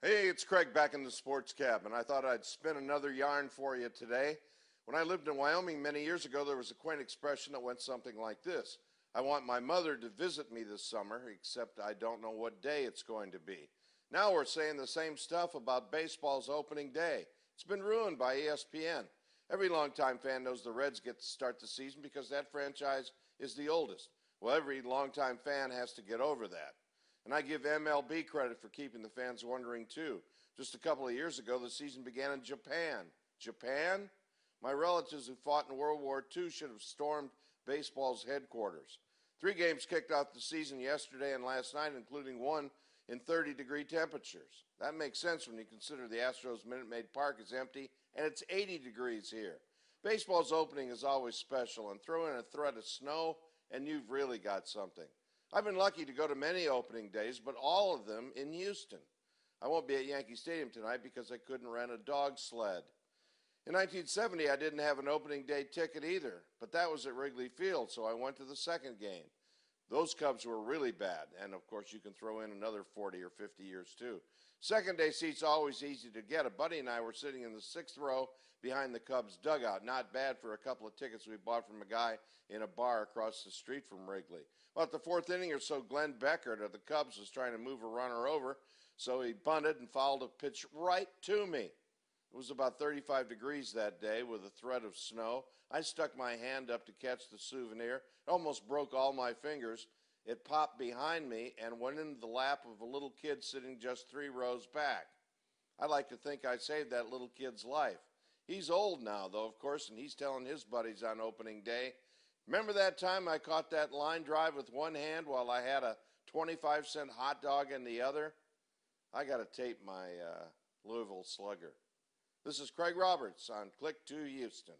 Hey, it's Craig back in the sports cab, and I thought I'd spin another yarn for you today. When I lived in Wyoming many years ago, there was a quaint expression that went something like this: I want my mother to visit me this summer, except I don't know what day it's going to be. Now we're saying the same stuff about baseball's opening day. It's been ruined by ESPN. Every longtime fan knows the Reds get to start the season because that franchise is the oldest. Well, every longtime fan has to get over that. And I give MLB credit for keeping the fans wondering, too. Just a couple of years ago, the season began in Japan. Japan? My relatives who fought in World War II should have stormed baseball's headquarters. 3 games kicked off the season yesterday and last night, including one in 30-degree temperatures. That makes sense when you consider the Astros' Minute Maid Park is empty and it's 80 degrees here. Baseball's opening is always special, and throw in a threat of snow and you've really got something. I've been lucky to go to many opening days, but all of them in Houston. I won't be at Yankee Stadium tonight because I couldn't rent a dog sled. In 1970, I didn't have an opening day ticket either, but that was at Wrigley Field, so I went to the second game. Those Cubs were really bad, and of course you can throw in another 40 or 50 years too. Second day seats always easy to get. A buddy and I were sitting in the 6th row behind the Cubs dugout. Not bad for a couple of tickets we bought from a guy in a bar across the street from Wrigley. Well, at the 4th inning or so, Glenn Beckert of the Cubs was trying to move a runner over, so he bunted and fouled a pitch right to me. It was about 35 degrees that day with a threat of snow. I stuck my hand up to catch the souvenir. It almost broke all my fingers. It popped behind me and went into the lap of a little kid sitting just 3 rows back. I like to think I saved that little kid's life. He's old now, though, of course, and he's telling his buddies on opening day, remember that time I caught that line drive with one hand while I had a 25-cent hot dog in the other? I got to tape my Louisville Slugger. This is Craig Roberts on Click to Houston.